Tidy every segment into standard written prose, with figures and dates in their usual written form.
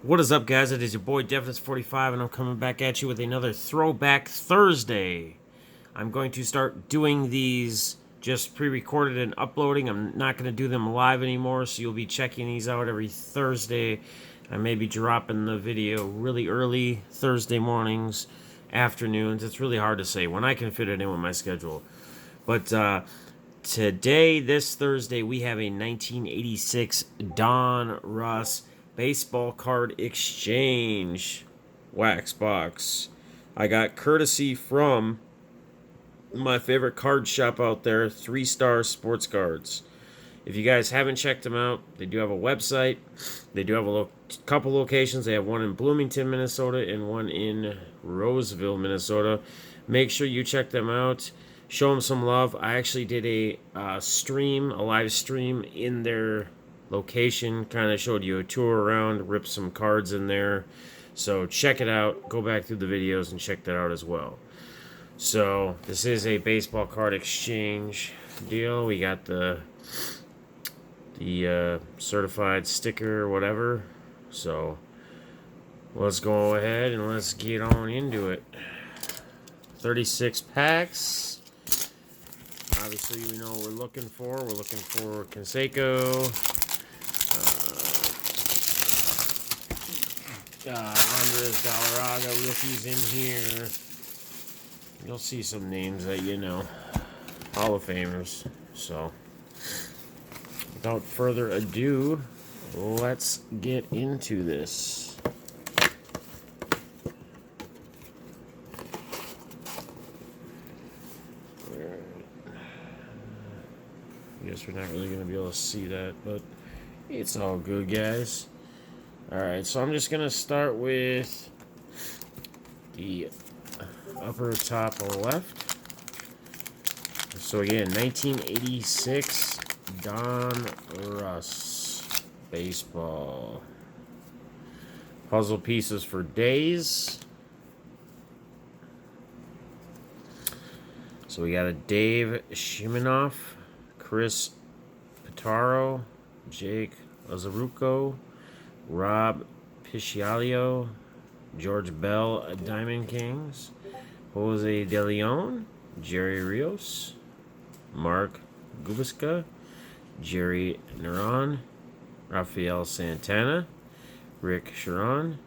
What is up, guys? It is your boy Devinus45, and I'm coming back at you with another Throwback Thursday. I'm going to start doing these just pre-recorded and uploading. I'm not going to do them live anymore, so you'll be checking these out every Thursday. I may be dropping the video really early Thursday mornings, afternoons. It's really hard to say when I can fit it in with my schedule. But today, this Thursday, we have a 1986 Donruss baseball card exchange wax box. I got courtesy from my favorite card shop out there, Three Stars Sportscards. If you guys haven't checked them out, they do have a website. They do have a couple locations. They have one in Bloomington, Minnesota, and one in Roseville, Minnesota. Make sure you check them out. Show them some love. I actually did a live stream in their location. Kind of showed you a tour around, ripped some cards in there. So check it out. Go back through the videos and check that out as well. So this is a baseball card exchange deal. We got the certified sticker or whatever. So let's go ahead and let's get on into it. 36 packs. Obviously, we know what we're looking for. We're looking for Canseco, Andres Galarraga, rookies in here. You'll see some names that you know, Hall of Famers. So, without further ado, let's get into this. I guess we're not really going to be able to see that, but it's all good, guys. Alright, so I'm just going to start with the upper top left. So again, 1986 Donruss baseball. Puzzle pieces for days. So we got a Dave Shimanoff, Chris Pitaro, Jake Lazaruco, Rob Piscialio, George Bell, Diamond Kings, Jose De Leon, Jerry Rios, Mark Gubiska, Jerry Neron, Rafael Santana, Rick Sharon,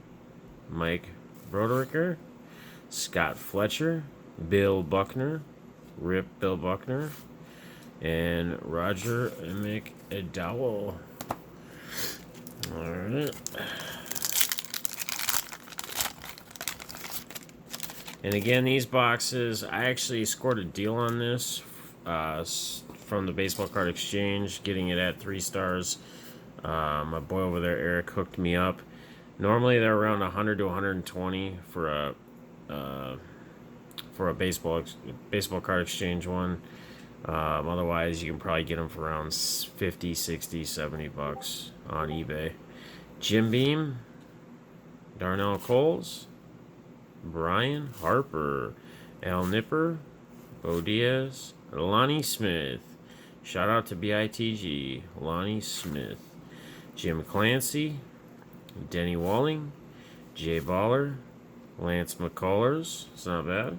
Mike Brodericker, Scott Fletcher, Bill Buckner, Rip Bill Buckner, and Roger McDowell. Alright. And again, these boxes, I actually scored a deal on this from the Baseball Card Exchange, getting it at 3 stars. My boy over there, Eric, hooked me up. Normally, they're around 100 to 120 for a baseball card exchange one. Otherwise, you can probably get them for around 50, 60, 70 bucks on eBay. Jim Beam, Darnell Coles, Brian Harper, Al Nipper, Bo Diaz, Lonnie Smith. Shout out to BITG, Lonnie Smith. Jim Clancy, Denny Walling, Jay Baller, Lance McCullers, it's not bad.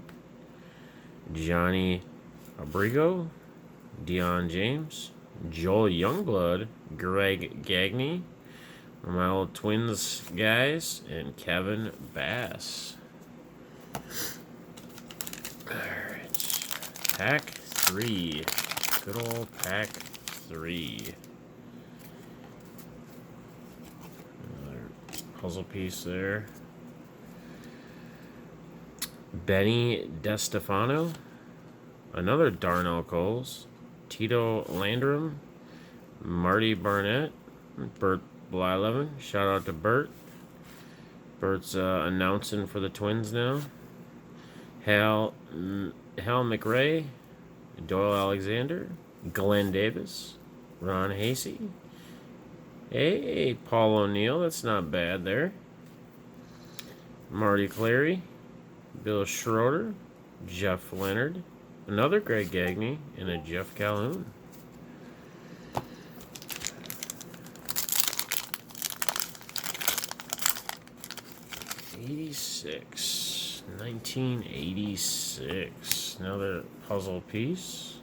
Johnny Abrigo, Dion James, Joel Youngblood, Greg Gagne, my old Twins guys, and Kevin Bass. Alright, pack 3. Good old pack 3. Another puzzle piece there. Benny DeStefano, another Darnell Coles, Tito Landrum, Marty Barnett, Bert Blyleven. Shout out to Bert. Bert's announcing for the Twins now. Hal McRae, Doyle Alexander, Glenn Davis, Ron Hasey. Hey, Paul O'Neill, that's not bad there. Marty Clary, Bill Schroeder, Jeff Leonard, another Greg Gagne, and a Jeff Calhoun. 86. 1986. Another puzzle piece.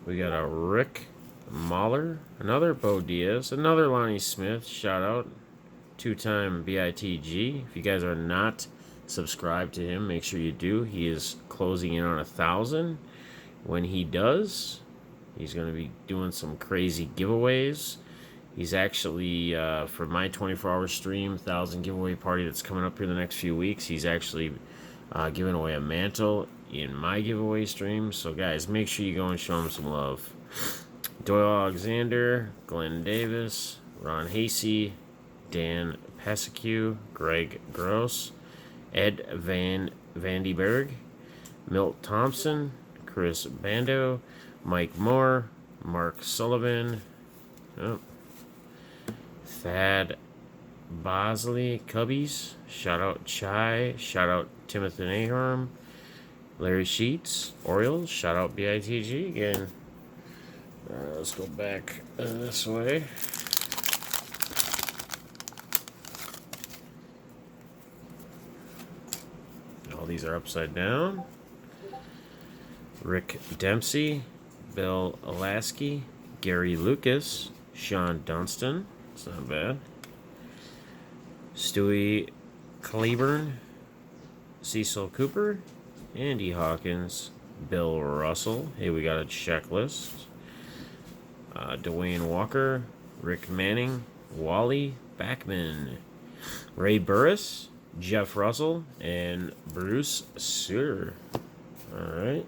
We got a Rick Mahler. Another Bo Diaz. Another Lonnie Smith. Shout out. 2-time BITG. If you guys are not subscribed to him, make sure you do. He is closing in on 1,000. When he does, he's going to be doing some crazy giveaways. He's actually, for my 24-hour stream, 1,000 giveaway party that's coming up here the next few weeks, he's actually giving away a mantle in my giveaway stream. So, guys, make sure you go and show him some love. Doyle Alexander, Glenn Davis, Ron Hasey, Dan Pasecue, Greg Gross, Ed Vandy Berg, Milt Thompson, Chris Bando, Mike Moore, Mark Sullivan, Thad Bosley, Cubbies, shout out Chai, shout out Timothy Nahorm, Larry Sheets, Orioles, shout out BITG again. Let's go back this way. All these are upside down. Rick Dempsey, Bill Alasky, Gary Lucas, Sean Dunston. It's not bad. Stewie Cleburne, Cecil Cooper, Andy Hawkins, Bill Russell. Hey, we got a checklist. Dwayne Walker, Rick Manning, Wally Backman, Ray Burris, Jeff Russell, and Bruce Sutter. All right.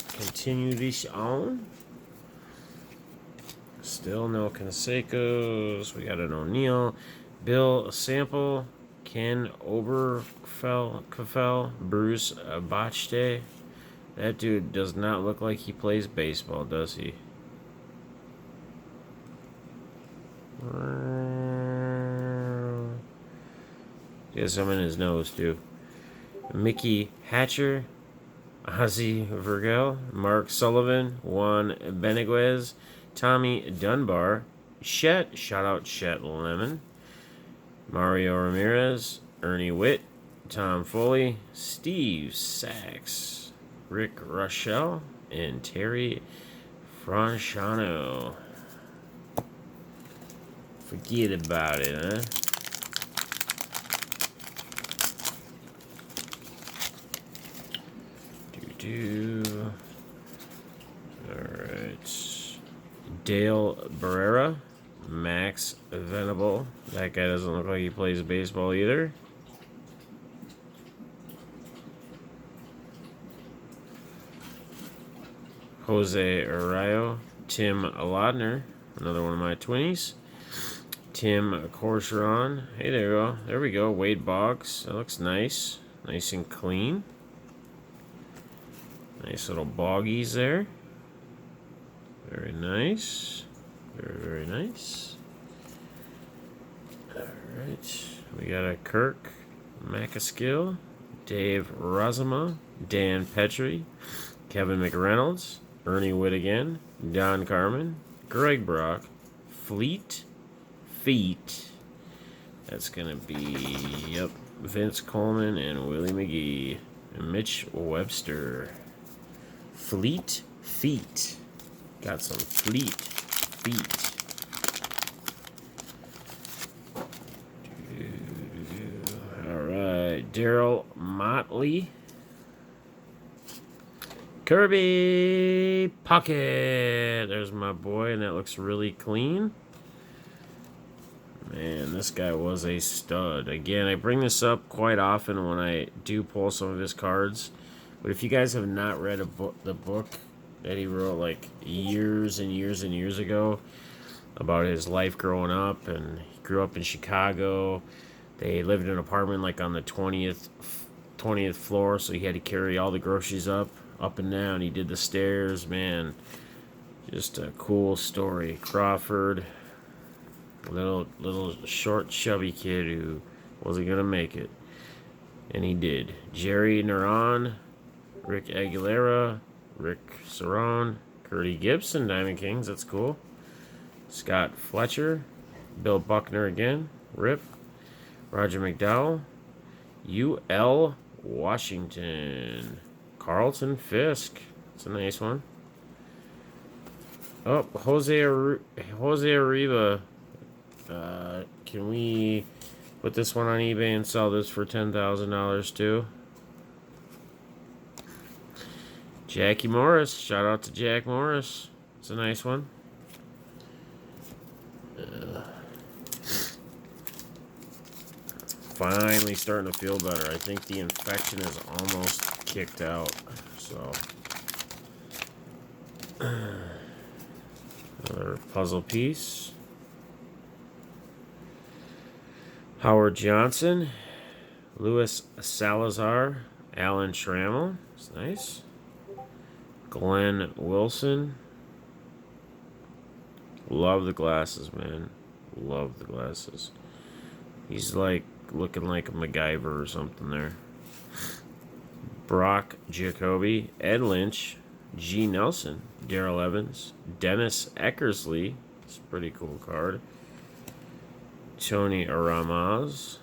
Continue this on. Still no Canseco's. We got an O'Neill, Bill Sample, Ken Oberkfell, Bruce Bachte. That dude does not look like he plays baseball, does he? He has some in his nose, too. Mickey Hatcher, Ozzy Virgil, Mark Sullivan, Juan Beneguez, Tommy Dunbar, Shet, shout out Shet Lemon, Mario Ramirez, Ernie Witt, Tom Foley, Steve Sachs, Rick Rochelle, and Terry Franciano. Forget about it, huh? Alright. Dale Barrera, Max Venable. That guy doesn't look like he plays baseball either. Jose Arroyo, Tim Laudner, another one of my twinnies. Tim Corcheron. Hey, there we go. There we go. Wade Boggs. That looks nice. Nice and clean. Nice little boggies there. Very nice. Very, very nice. Alright. We got a Kirk Macaskill, Dave Razama, Dan Petrie, Kevin McReynolds, Ernie Witt again, Don Carmen, Greg Brock, Feet. That's going to be, yep, Vince Coleman and Willie McGee. And Mitch Webster. Feet. Got some feet. Alright, Daryl Motley. Kirby Pocket. There's my boy, and that looks really clean. Man, this guy was a stud. Again, I bring this up quite often when I do pull some of his cards. But if you guys have not read the book that he wrote like years and years and years ago about his life growing up, and he grew up in Chicago. They lived in an apartment like on the 20th floor, so he had to carry all the groceries up and down. He did the stairs, man. Just a cool story. Crawford, little short, chubby kid who wasn't gonna make it, and he did. Jerry Naron, Rick Aguilera, Rick Saron, Curdy Gibson, Diamond Kings. That's cool. Scott Fletcher. Bill Buckner again. Rip. Roger McDowell. UL Washington. Carlton Fisk. That's a nice one. Oh, Jose Arriba. Can we put this one on eBay and sell this for $10,000 too? Jackie Morris. Shout out to Jack Morris. It's a nice one. Finally starting to feel better. I think the infection is almost kicked out. So, another puzzle piece. Howard Johnson, Luis Salazar, Alan Trammell. It's nice. Glenn Wilson. Love the glasses, man. Love the glasses. He's like looking like a MacGyver or something there. Brock Jacoby, Ed Lynch, G. Nelson, Darrell Evans, Dennis Eckersley. It's a pretty cool card. Tony Aramaz,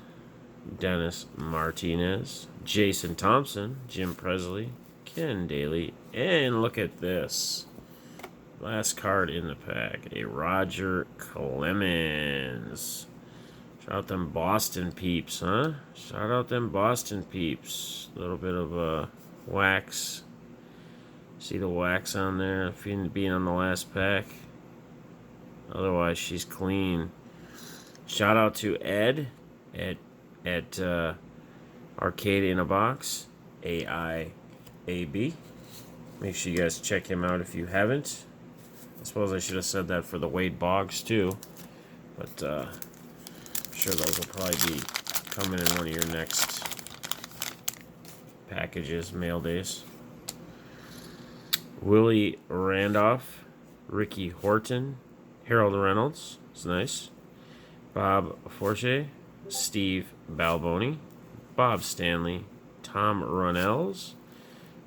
Dennis Martinez, Jason Thompson, Jim Presley, Ken Daly, and look at this. Last card in the pack, a Roger Clemens. Shout out them Boston peeps, huh? Shout out them Boston peeps. A little bit of wax. See the wax on there being on the last pack. Otherwise, she's clean. Shout out to Ed at Arcade in a Box, AIAB. Make sure you guys check him out if you haven't. I suppose I should have said that for the Wade Boggs too, but I'm sure those will probably be coming in one of your next packages, mail days. Willie Randolph, Ricky Horton, Harold Reynolds. It's nice. Bob Forche, Steve Balboni, Bob Stanley, Tom Runnels,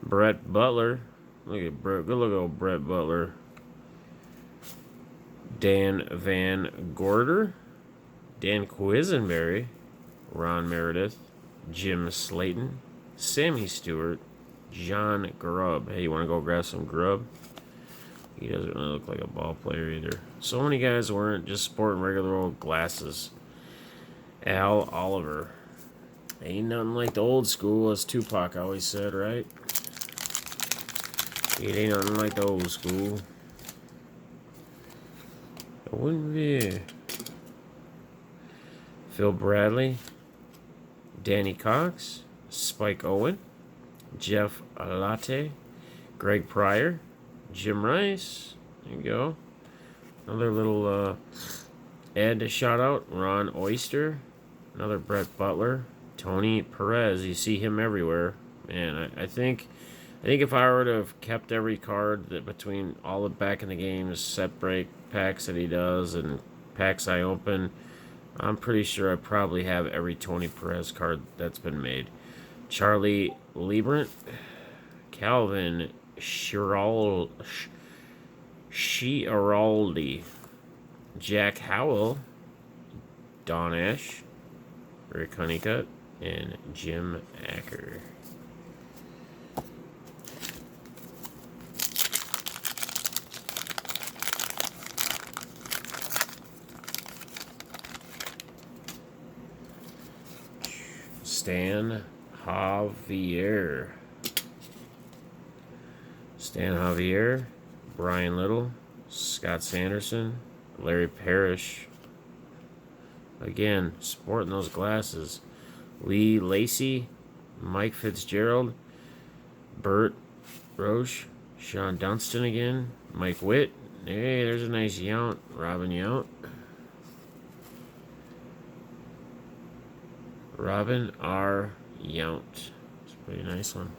Brett Butler. Look at Brett. Good look at old Brett Butler. Dan Van Gorder, Dan Quisenberry, Ron Meredith, Jim Slayton, Sammy Stewart, John Grubb. Hey, you want to go grab some grub? He doesn't really look like a ball player either. So many guys weren't just sporting regular old glasses. Al Oliver. Ain't nothing like the old school, as Tupac always said, right? It ain't nothing like the old school. It wouldn't be. Phil Bradley. Danny Cox. Spike Owen. Jeff Latte. Greg Pryor. Jim Rice. There you go. Another little Ed shout out. Ron Oyster. Another Brett Butler. Tony Perez. You see him everywhere. Man, I think if I were to have kept every card that between all the back in the games, set break packs that he does and packs I open, I'm pretty sure I probably have every Tony Perez card that's been made. Charlie Liebrant. Calvin Schiaraldi, Jack Howell, Don Ash, Rick Honeycutt, and Jim Acker. Stan Javier, Brian Little, Scott Sanderson, Larry Parrish. Again, sporting those glasses. Lee Lacey, Mike Fitzgerald, Bert Roche, Sean Dunston again, Mike Witt. Hey, there's a nice Yount, Robin Yount. Robin R. Yount. It's a pretty nice one.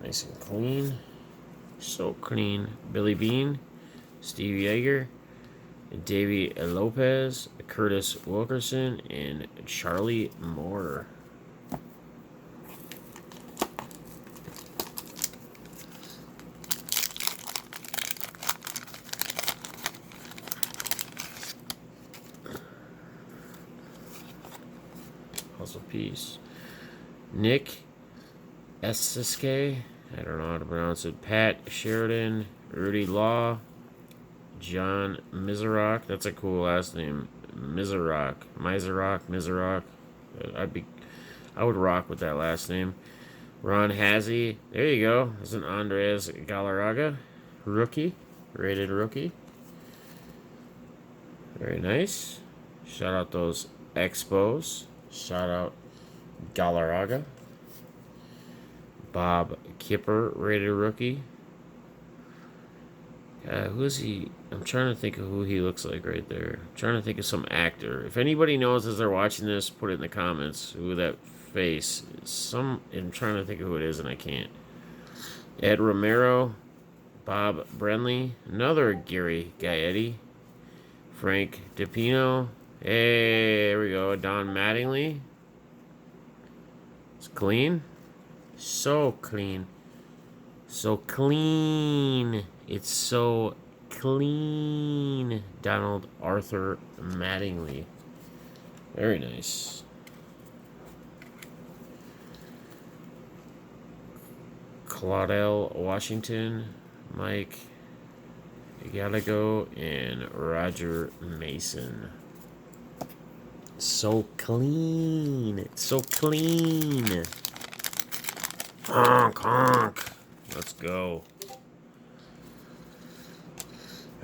Nice and clean. So clean. Billy Bean, Steve Yeager, Davey Lopez, Curtis Wilkerson, and Charlie Moore. $5 a piece. Nick Esiske, I don't know how to pronounce it. Pat Sheridan, Rudy Law, John Mizerok. That's a cool last name. Mizerok. I would rock with that last name. Ron Hazy. There you go. That's an Andres Galarraga. Rookie. Rated rookie. Very nice. Shout out those Expos. Shout out Galarraga. Bob Kipper, rated rookie. Who is he? I'm trying to think of who he looks like right there. I'm trying to think of some actor. If anybody knows as they're watching this, put it in the comments who that face is. I'm trying to think of who it is and I can't. Ed Romero, Bob Brenly, another Gary Gaetti, Frank DePino. Hey, there we go. Don Mattingly. It's clean. So clean. So clean. It's so clean. Donald Arthur Mattingly. Very nice. Claudel Washington, Mike Gallego, and Roger Mason. So clean. So clean. Honk, honk. Let's go.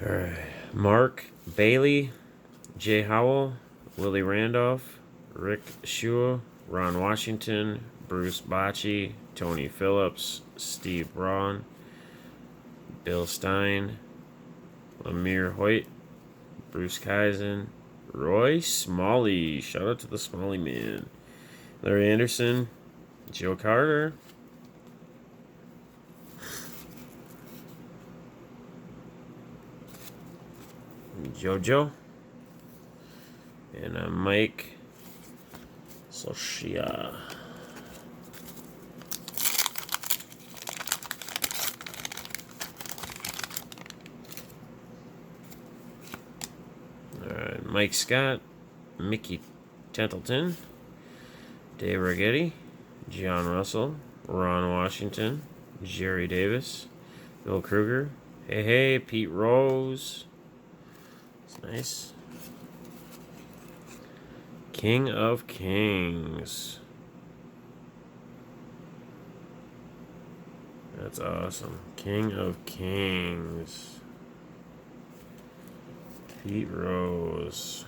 Alright. Mark Bailey, Jay Howell, Willie Randolph, Rick Shua, Ron Washington, Bruce Bocci, Tony Phillips, Steve Braun, Bill Stein, Lemire Hoyt, Bruce Kaizen, Roy Smalley. Shout out to the Smalley man. Larry Anderson, Joe Carter, JoJo, and Mike Soshia. Alright, Mike Scott, Mickey Templeton, Dave Righetti, John Russell, Ron Washington, Jerry Davis, Bill Kruger, hey, Pete Rose. It's nice. King of Kings. That's awesome. King of Kings. Pete Rose.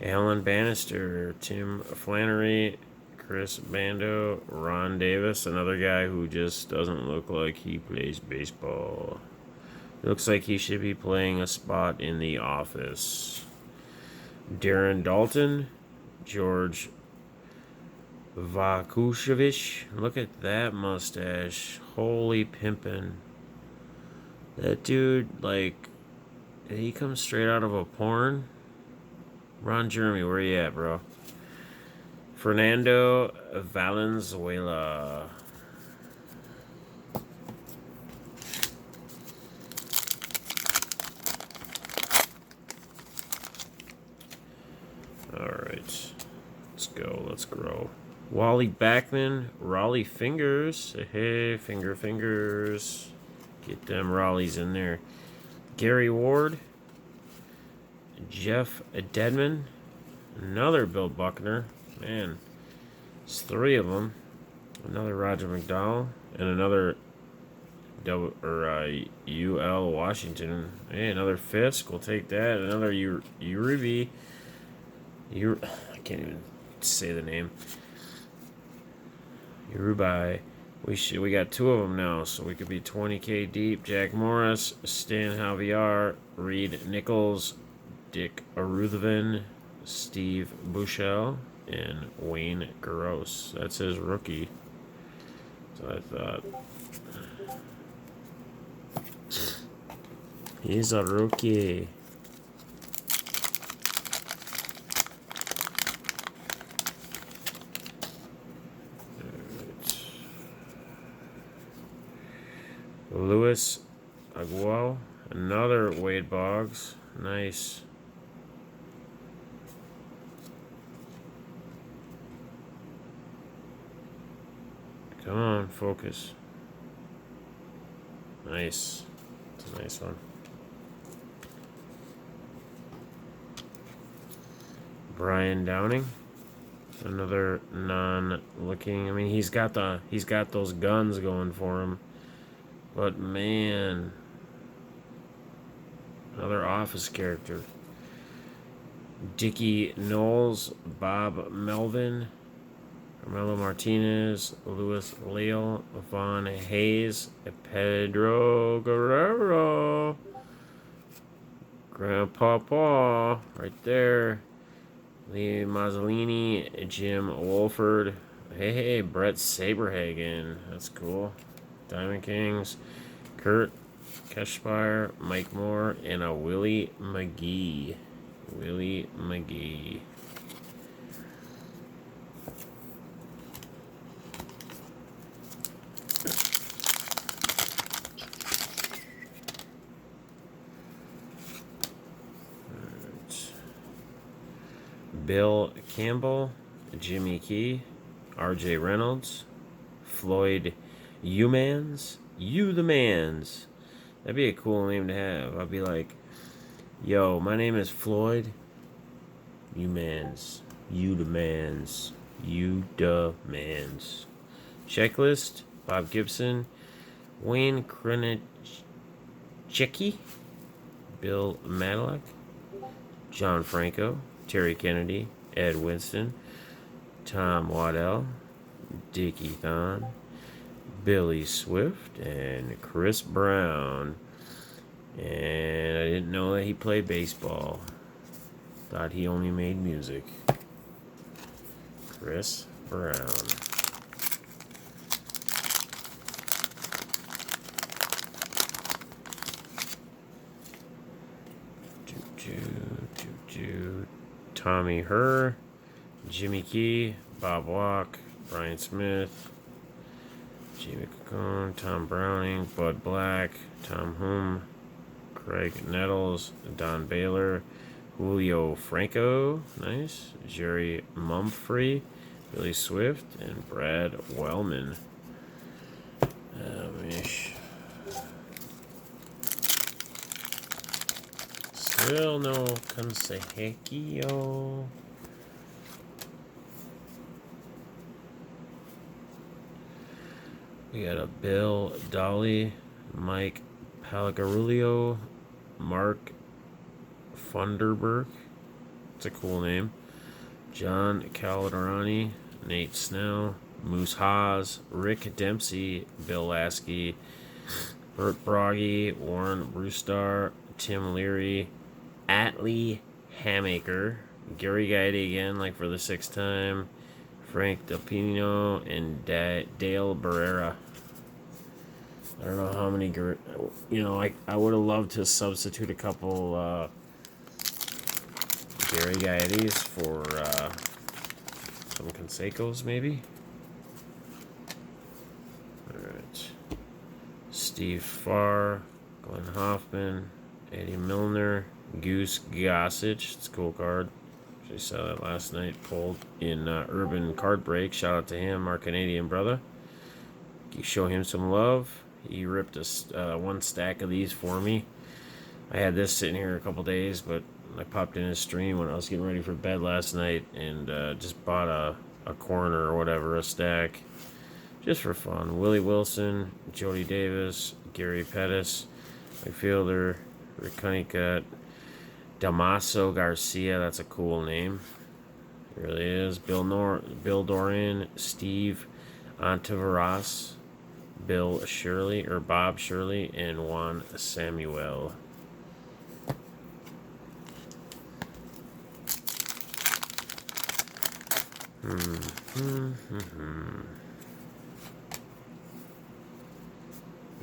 Alan Bannister. Tim Flannery. Chris Bando. Ron Davis. Another guy who just doesn't look like he plays baseball. Looks like he should be playing a spot in the office. Darren Dalton, George Vakushevich. Look at that mustache. Holy pimpin'. That dude, like, did he come straight out of a porn? Ron Jeremy, where you at, bro? Fernando Valenzuela. Alright. Let's go. Let's grow. Wally Backman. Raleigh Fingers. Hey, fingers. Get them Raleighs in there. Gary Ward. Jeff Dedman. Another Bill Buckner. Man. It's 3 of them. Another Roger McDowell. And another UL Washington. Hey, another Fisk. We'll take that. Another Uribe. I can't even say the name. Urubai. We got 2 of them now, so we could be 20K deep. Jack Morris, Stan Javier, Reed Nichols, Dick Aruthaven, Steve Bushell, and Wayne Gross. That's his rookie. So I thought. He's a rookie. Louis Agual, another Wade Boggs. Nice. Come on, focus. Nice. It's a nice one. Brian Downing. Another non-looking. I mean, he's got those guns going for him. But man, another Office character. Dickie Knowles, Bob Melvin, Carmelo Martinez, Louis Leal, Von Hayes, Pedro Guerrero, Grandpa Paul, right there. Lee Mazzolini, Jim Wolford. Hey, Brett Saberhagen. That's cool. Diamond Kings. Kurt Keshspire, Mike Moore, and a Willie McGee. Willie McGee. Bill Campbell, Jimmy Key, R.J. Reynolds, Floyd Umans, You the Mans. That'd be a cool name to have. I'd be like, yo, my name is Floyd Umans, You the Mans, You the Mans. Checklist, Bob Gibson, Wayne Krenichecki, Bill Matlock, John Franco, Terry Kennedy, Ed Winston, Tom Waddell, Dickie Thon, Billy Swift, and Chris Brown. And I didn't know that he played baseball. Thought he only made music. Chris Brown. Tommy Herr, Jimmy Key, Bob Walk, Brian Smith, Jimmy Cacone, Tom Browning, Bud Black, Tom Hume, Craig Nettles, Don Baylor, Julio Franco, nice, Jerry Mumphrey, Billy Swift, and Brad Wellman. Still no Consejero. We got a Bill Dolly, Mike Palagarulio, Mark Funderburg. It's a cool name. John Calderani, Nate Snell, Moose Haas, Rick Dempsey, Bill Lasky, Bert Broggy, Warren Brewstar, Tim Leary, Atlee Hamaker, Gary Guide again, like for the 6th time, Frank Delpino, and Dale Barrera. I don't know how many, I would have loved to substitute a couple Gary Guides for some Consecos, maybe. Alright. Steve Farr, Glenn Hoffman, Eddie Milner, Goose Gossage. It's a cool card. Actually saw that last night. Pulled in Urban Card Break. Shout out to him, our Canadian brother. You show him some love. He ripped one stack of these for me. I had this sitting here a couple days, but I popped in his stream when I was getting ready for bed last night and just bought a corner or whatever, a stack, just for fun. Willie Wilson, Jody Davis, Gary Pettis, midfielder, Rick Honeycutt, Damaso Garcia, that's a cool name. It really is. Bill Dorian, Steve Antiveros, Bill Shirley, or Bob Shirley, and Juan Samuel.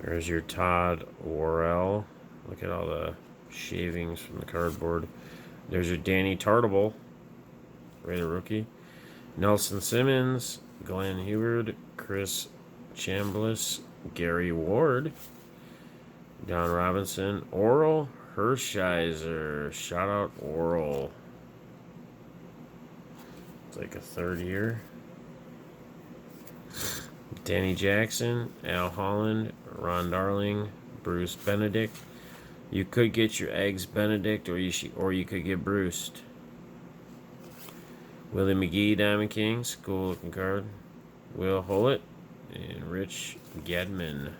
There's your Todd Worrell. Look at all the shavings from the cardboard. There's your Danny Tartable, rated rookie. Nelson Simmons, Glenn Hubert, Chris Chambliss, Gary Ward, Don Robinson, Oral Hershiser. Shout out Oral. It's like a 3rd year. Danny Jackson, Al Holland, Ron Darling, Bruce Benedict. You could get your eggs Benedict, or you could get Bruce. Willie McGee, Diamond Kings, cool looking card. Will Hollett and Rich Gedman.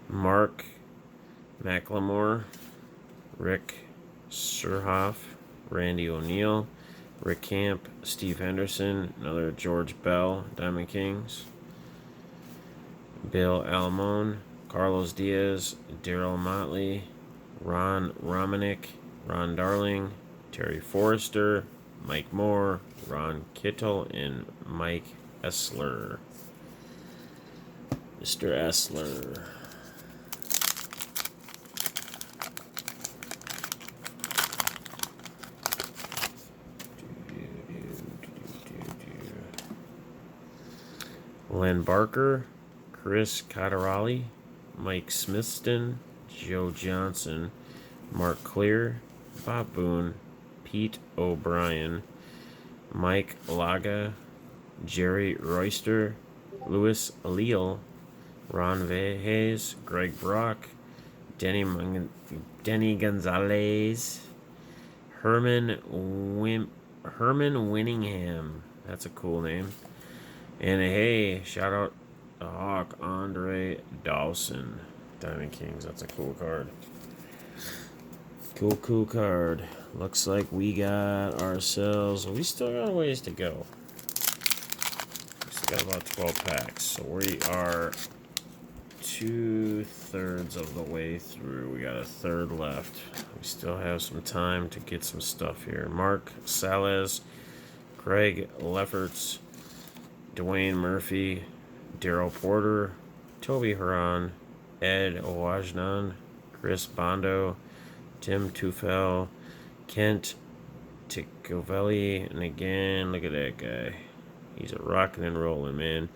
Mark McLemore, Rick Surhoff, Randy O'Neal, Rick Camp, Steve Henderson, another George Bell, Diamond Kings, Bill Almone, Carlos Diaz, Daryl Motley, Ron Romanick, Ron Darling, Terry Forrester, Mike Moore, Ron Kittle, and Mike Essler. Mr. Essler. Len Barker, Chris Cotterali, Mike Smithston, Joe Johnson, Mark Clear, Bob Boone, Pete O'Brien, Mike Laga, Jerry Royster, Louis Alleal, Ron Hayes, Greg Brock, Denny Gonzalez, Herman Winningham. That's a cool name. And hey, shout out to Hawk Andre Dawson, Diamond Kings. That's a cool card. Cool card. Looks like we got ourselves. We still got a ways to go. We still got about 12 packs. So we are 2/3 of the way through. We got a third left. We still have some time to get some stuff here. Mark Salez, Craig Lefferts, Dwayne Murphy, Daryl Porter, Toby Huron, Ed Owajnan, Chris Bondo, Tim Tufel, Kent Ticovelli, and again, look at that guy. He's a rocking and rolling, man.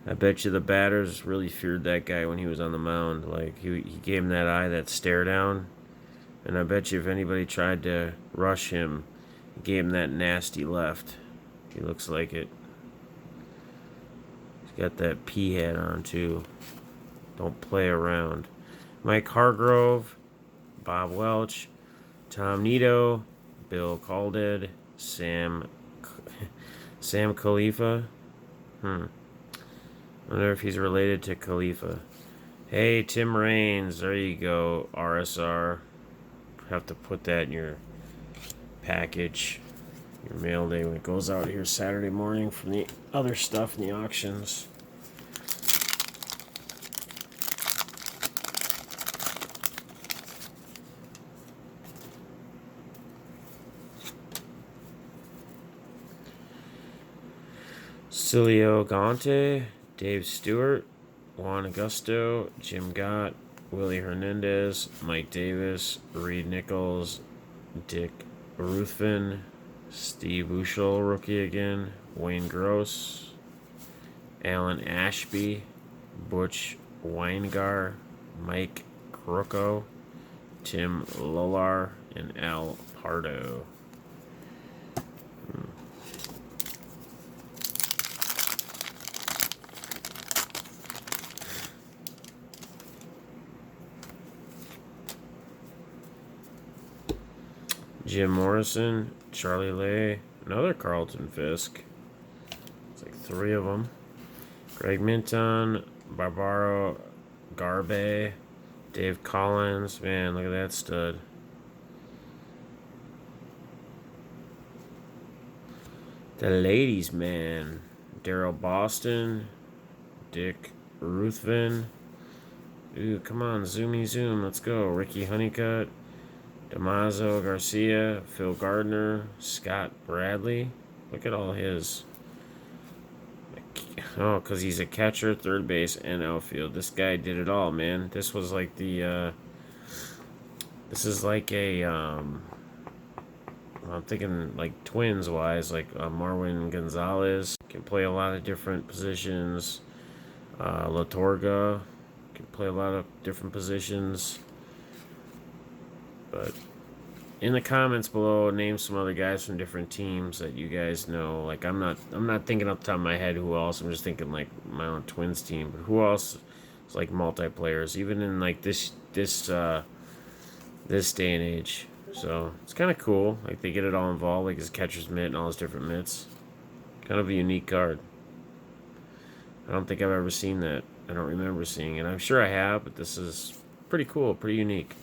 I bet you the batters really feared that guy when he was on the mound. Like, he gave him that eye, that stare down. And I bet you if anybody tried to rush him, he gave him that nasty left. He looks like it. Got that P hat on too. Don't play around. Mike Hargrove, Bob Welch, Tom Nito, Bill Calded, Sam Khalifa. I wonder if he's related to Khalifa. Hey, Tim Raines. There you go. RSR. Have to put that in your package. Your mail day when it goes out here Saturday morning from the other stuff in the auctions. Cilio Gante, Dave Stewart, Juan Augusto, Jim Gott, Willie Hernandez, Mike Davis, Reed Nichols, Dick Ruthven, Steve Bushel, rookie again, Wayne Gross, Alan Ashby, Butch Weingar, Mike Crocco, Tim Lolar, and Al Pardo. Jim Morrison, Charlie Lay, another Carlton Fisk. It's like 3 of them. Greg Minton, Barbaro Garbe, Dave Collins. Man, look at that stud. The ladies, man. Daryl Boston, Dick Ruthven. Ooh, come on, zoomy zoom. Let's go. Ricky Honeycutt, Damaso Garcia, Phil Gardner, Scott Bradley. Look at all his. Oh, because he's a catcher, third base, and outfield. This guy did it all, man. This was like the. This is like a. I'm thinking like Twins wise, like Marwin Gonzalez can play a lot of different positions. Latorga can play a lot of different positions. But in the comments below, name some other guys from different teams that you guys know. Like I'm not thinking off the top of my head who else. I'm just thinking like my own Twins team. But who else is like multiplayers, even in like this day and age. So it's kind of cool. Like they get it all involved, like his catcher's mitt and all his different mitts. Kind of a unique card. I don't think I've ever seen that. I don't remember seeing it. I'm sure I have, but this is pretty cool, pretty unique.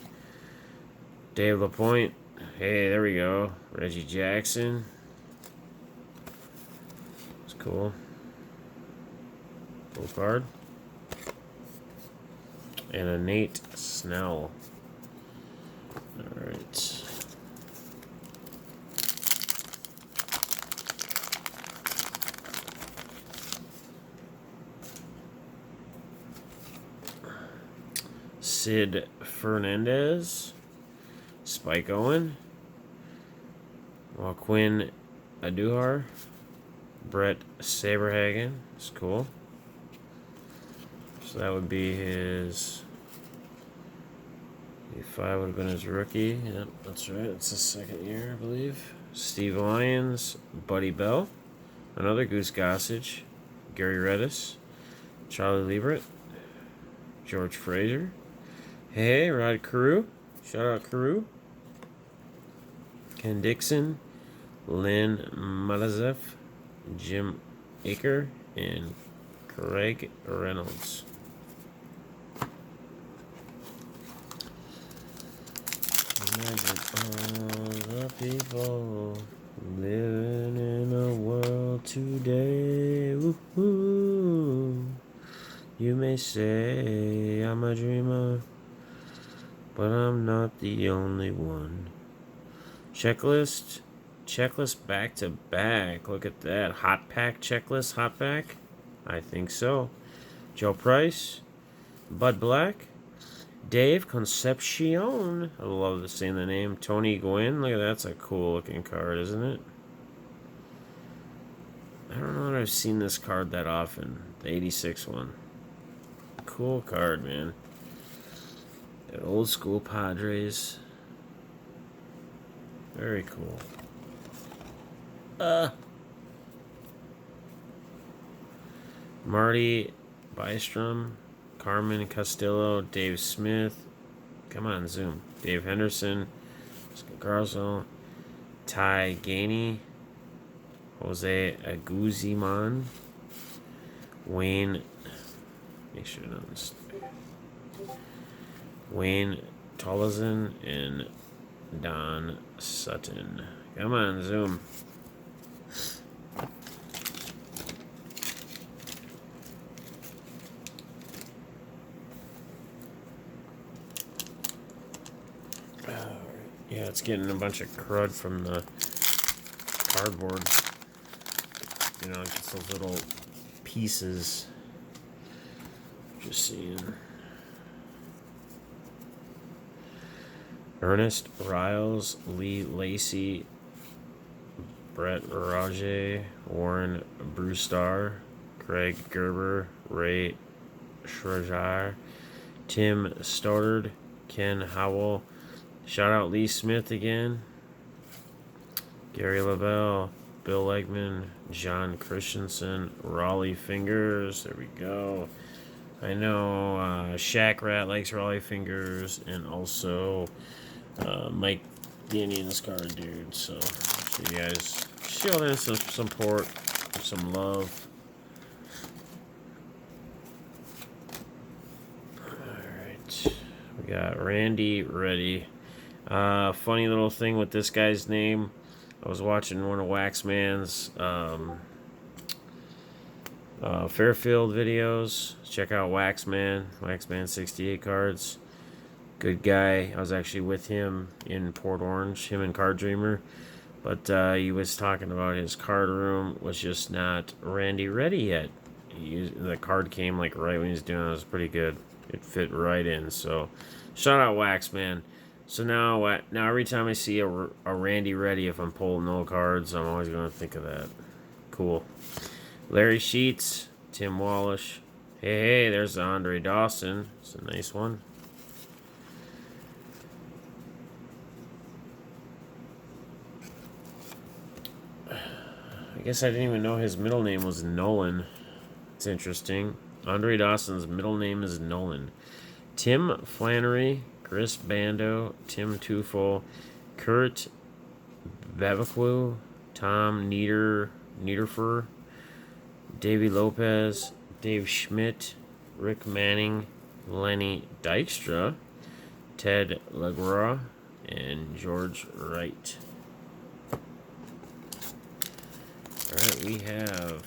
Dave LaPointe. Hey, there we go. Reggie Jackson. It's cool. Cool card. And a Nate Snell. Alright. Sid Fernandez. Spike Owen. Joaquin Adujar. Brett Saberhagen. It's cool. So that would be his... 5 would have been his rookie. Yep, that's right. It's his second year, I believe. Steve Lyons. Buddy Bell. Another Goose Gossage. Gary Redis. Charlie Liebert. George Frazier. Hey, Rod Carew. Shout out Carew. Ken Dixon. Lynn Malazev. Jim Aker. And Craig Reynolds. Imagine all the people living in a world today. Woo-hoo. You may say I'm a dreamer, but I'm not the only one. Checklist back to back. Look at that. Hot pack checklist, hot pack? I think so. Joe Price, Bud Black, Dave Concepcion. I love saying the name. Tony Gwynn. Look at that. That's a cool looking card, isn't it? I don't know that I've seen this card that often. The 86 one. Cool card, man. That old school Padres. Very cool. Marty Bystrom, Carmen Castillo, Dave Smith. Come on, zoom. Dave Henderson, Garza, Ty Gainey, Jose Aguziman, Wayne. Make sure not this. Wayne Tolleson and Don Sutton. Come on, zoom. Yeah, it's getting a bunch of crud from the cardboard. You know, just those little pieces. Just seeing. Ernest Riles, Lee Lacey, Brett Rajay, Warren Brewstar, Craig Gerber, Ray Schrajar, Tim Stoddard, Ken Howell. Shout out Lee Smith again. Gary Lavelle, Bill Legman, John Christensen, Raleigh Fingers. There we go. I know Shaq Rat likes Raleigh Fingers, and also Mike the Indians card dude. So you guys show them some support, some love. Alright. We got Randy Reddy. Funny little thing with this guy's name. I was watching one of Waxman's Fairfield videos. Check out Waxman 68 cards. Good guy. I was actually with him in Port Orange, him and Card Dreamer. But he was talking about his card room was just not Randy Ready yet. The card came like right when he was doing it. It was pretty good. It fit right in. So shout out Waxman. So now every time I see a Randy Ready, if I'm pulling no cards, I'm always going to think of that. Cool. Larry Sheets, Tim Wallish, Hey, there's Andre Dawson. It's a nice one. I guess I didn't even know his middle name was Nolan. It's interesting. Andre Dawson's middle name is Nolan. Tim Flannery, Chris Bando, Tim Tufel, Kurt Bavakwu, Tom Niederfer, Davey Lopez, Dave Schmidt, Rick Manning, Lenny Dykstra, Ted Legura, and George Wright. Alright, we have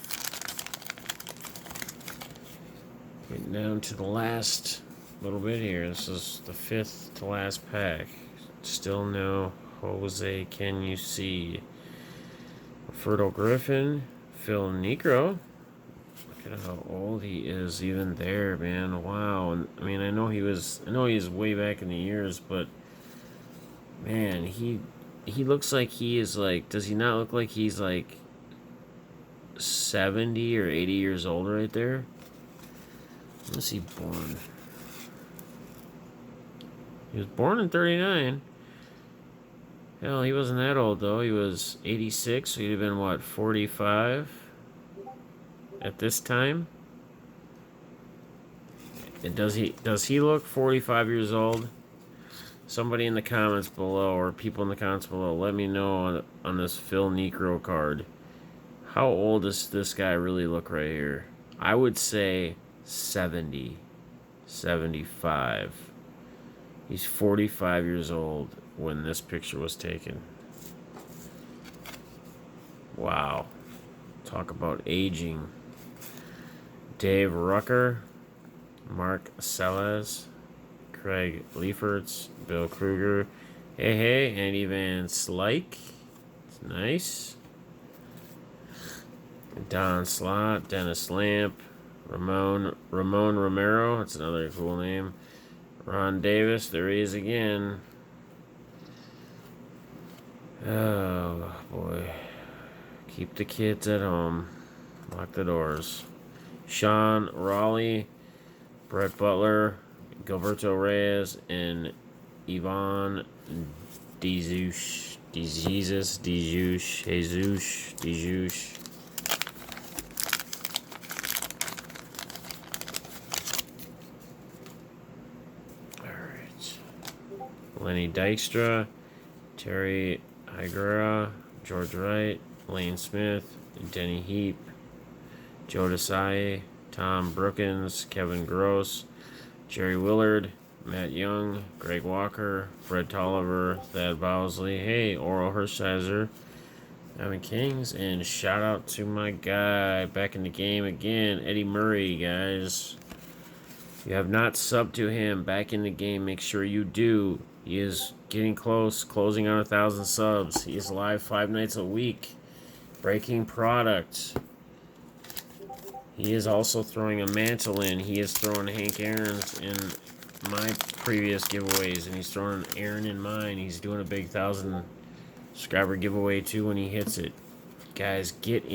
getting down to the last little bit here. This is the 5th to last pack. Still no Jose Can You See. Fertile Griffin, Phil Necro. Look at how old he is even there, man. Wow. And I mean, I know he's way back in the years, but man, he looks like he is like, does he not look like he's like 70 or 80 years old right there? When was he born? He was born in 39. Hell, he wasn't that old though. He was 86, so he'd have been what, 45 at this time? And does he look 45 years old? Somebody in the comments below, or people in the comments below, let me know on this Phil Necro card. How old does this guy really look right here? I would say 70, 75. He's 45 years old when this picture was taken. Wow. Talk about aging. Dave Rucker, Mark Sellers, Craig Leiferts, Bill Kruger, Andy Van Slyke. It's nice. Don Slott, Dennis Lamp, Ramon Romero. That's another cool name. Ron Davis, there he is again. Oh boy. Keep the kids at home. Lock the doors. Sean Raleigh, Brett Butler, Gilberto Reyes, and Yvonne Jesus. Alright. Lenny Dykstra, Terry Higuera, George Wright, Lane Smith, Denny Heap, Joe Desai, Tom Brookins, Kevin Gross, Jerry Willard, Matt Young, Greg Walker, Fred Tolliver, Thad Bowsley, hey, Oral Hershiser, Evan Kings, and shout out to my guy back in the game again, Eddie Murray, guys. If you have not subbed to him back in the game, make sure you do. He is getting close, closing on 1,000 subs. He is live 5 nights a week, breaking product. He is also throwing a mantle in. He is throwing Hank Aaron's in my previous giveaways, and he's throwing Aaron in mine. He's doing a big 1,000 subscriber giveaway too when he hits it. Guys, get in.